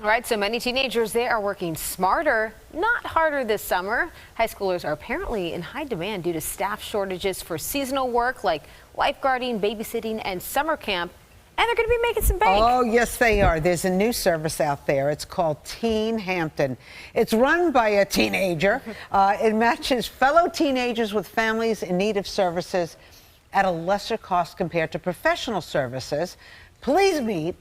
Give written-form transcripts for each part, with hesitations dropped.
All right, so many teenagers, they are working smarter, not harder this summer. High schoolers are apparently in high demand due to staff shortages for seasonal work like lifeguarding, babysitting, and summer camp. And they're going to be making some bank. Oh, yes, they are. There's a new service out there. It's called Teen Hampton. It's run by a teenager. It matches fellow teenagers with families in need of services at a lesser cost compared to professional services. Please meet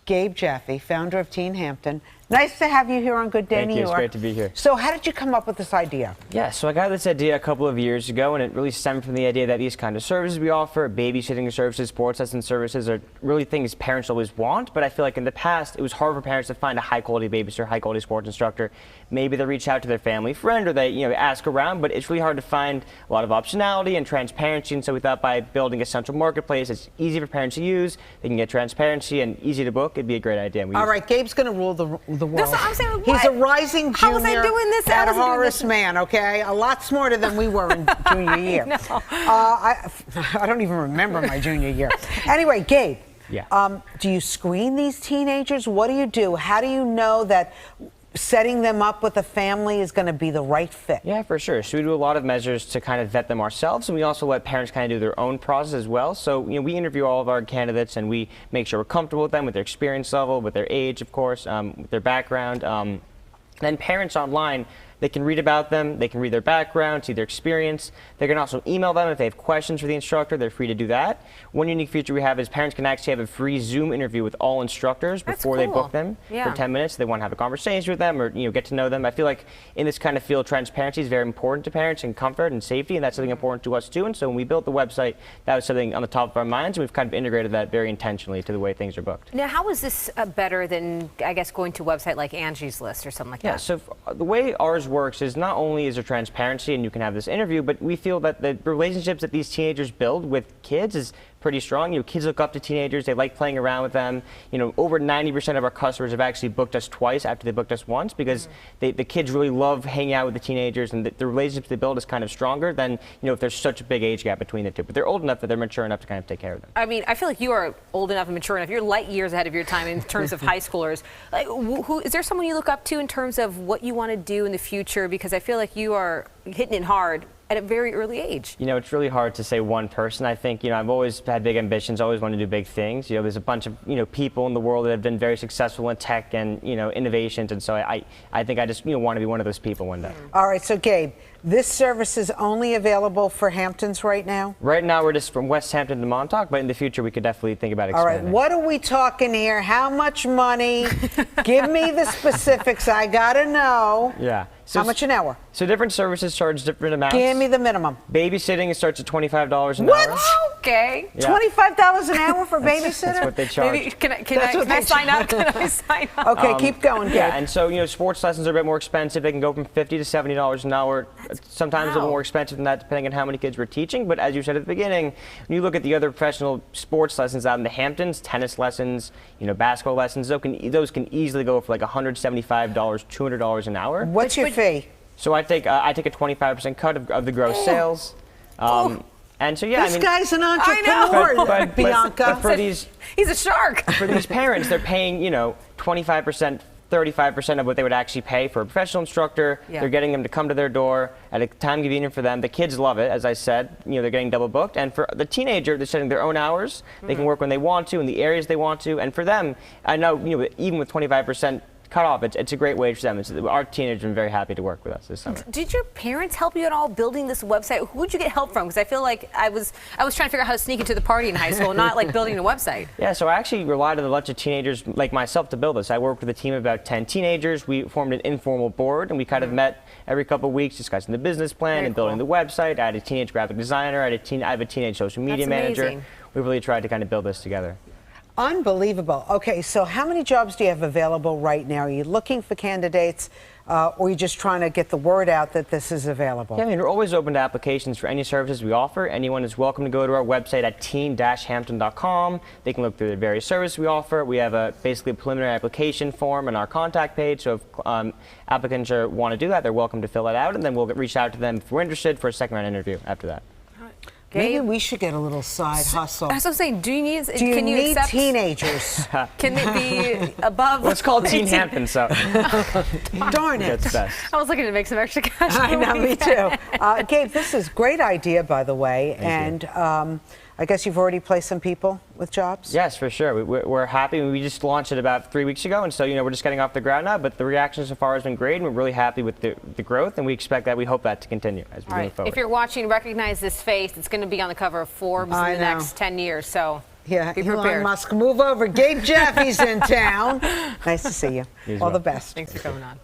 Gabe Jaffe, founder of Teen Hampton. Nice to have you here on Good Day New York. Thank you. It's great to be here. So how did you come up with this idea? Yeah, so I got this idea a couple of years ago, and it really stemmed from the idea that these kind of services we offer, babysitting services, sports lesson services, are really things parents always want. But I feel like in the past, it was hard for parents to find a high-quality babysitter, high-quality sports instructor. Maybe they reach out to their family friend or they ask around, but it's really hard to find a lot of optionality and transparency. And so we thought by building a central marketplace, it's easy for parents to use, they can get transparency and easy to book. It'd be a great idea. All right, Gabe's going to rule the world. That's what I'm saying. He's a rising junior. How was I doing this? And a Horace man, okay? A lot smarter than we were in junior year. No. I don't even remember my junior year. Anyway, Gabe. Yeah. Do you screen these teenagers? What do you do? How do you know that setting them up with a family is going to be the right fit? Yeah, for sure. So we do a lot of measures to kind of vet them ourselves, and we also let parents kind of do their own process as well. So we interview all of our candidates, and we make sure we're comfortable with them, with their experience level, with their age, of course, with their background. Then parents online, they can read about them, they can read their background, see their experience. They can also email them if they have questions for the instructor. They're free to do that. One unique feature we have is parents can actually have a free Zoom interview with all instructors before they book them for 10 minutes. They want to have a conversation with them or get to know them. I feel like in this kind of field, transparency is very important to parents, and comfort and safety, and that's something important to us too. And so when we built the website, that was something on the top of our minds, and we've kind of integrated that very intentionally to the way things are booked. Now, how is this better than, I guess, going to a website like Angie's List or something like that? Yeah, so the way ours works is not only is there transparency and you can have this interview, but we feel that the relationships that these teenagers build with kids is pretty strong. Kids look up to teenagers. They like playing around with them. Over 90% of our customers have actually booked us twice after they booked us once because the kids really love hanging out with the teenagers, and the relationships they build is kind of stronger than, if there's such a big age gap between the two. But they're old enough that they're mature enough to kind of take care of them. I mean, I feel like you are old enough and mature enough. You're light years ahead of your time in terms of high schoolers. Like, is there someone you look up to in terms of what you want to do in the future? Because I feel like you are hitting it hard at a very early age. It's really hard to say one person. I think, I've always had big ambitions, always wanted to do big things. There's a bunch of, people in the world that have been very successful in tech and, innovations. And so I think I just, want to be one of those people one day. All right, so Gabe, this service is only available for Hamptons right now? Right now, we're just from West Hampton to Montauk, but in the future, we could definitely think about expanding. All right, what are we talking here? How much money? Give me the specifics. I got to know. Yeah. So how much an hour? So different services charge different amounts. Give me the minimum. Babysitting starts at $25 an what? hour. Okay. Yeah. $25 an hour for babysitter? That's what they charge. Maybe, can I sign up? Can I sign up? Okay, keep going, Gabe. Yeah, and so, sports lessons are a bit more expensive. They can go from $50 to $70 an hour. Sometimes a little more expensive than that, depending on how many kids we're teaching. But as you said at the beginning, when you look at the other professional sports lessons out in the Hamptons, tennis lessons, basketball lessons, those can easily go for like $175, $200 an hour. What's your fee? So I take a 25% cut of the gross sales. And so, yeah, this guy's an entrepreneur, but Bianca. for these, he's a shark. For these parents, they're paying, 25%, 35% of what they would actually pay for a professional instructor. Yeah. They're getting them to come to their door at a time convenient for them. The kids love it, as I said. They're getting double booked. And for the teenager, they're setting their own hours. They can work when they want to in the areas they want to. And for them, I know, even with 25% cut off, it's a great wage for them. Our teenagers have been very happy to work with us this summer. Did your parents help you at all building this website? Who did you get help from? Because I feel like I was trying to figure out how to sneak into the party in high school, not like building a website. Yeah, so I actually relied on a bunch of teenagers like myself to build this. I worked with a team of about 10 teenagers. We formed an informal board, and we kind of met every couple of weeks discussing the business plan and building the website. I had a teenage graphic designer. I have a teenage social media manager. We really tried to kind of build this together. Unbelievable. Okay, so how many jobs do you have available right now? Are you looking for candidates, or are you just trying to get the word out that this is available? Yeah, we're always open to applications for any services we offer. Anyone is welcome to go to our website at teen-hampton.com. They can look through the various services we offer. We have basically a preliminary application form on our contact page, so if applicants want to do that, they're welcome to fill that out, and then we'll reach out to them if we're interested for a second round interview after that. Maybe Gabe? we should get a little side hustle. That's what I'm saying. Do you need? Do you can you need accept? teenagers? Can it be above? Well, it's called Teen Hampton, so Darn it. it's best. I was looking to make some extra cash. I for the know, me weekend. too. Gabe, this is a great idea, by the way. Thank And I guess you've already placed some people with jobs? Yes, for sure. We're happy. We just launched it about 3 weeks ago, and so we're just getting off the ground now. But the reaction so far has been great, and we're really happy with the growth, and we hope that to continue as we All move right. forward. If you're watching, recognize this face. It's going to be on the cover of Forbes I in the know. next 10 years. So Yeah, be Elon prepared. Musk, move over. Gabe Jaffe's in town. Nice to see you. You as All well. the best. Thanks for coming on.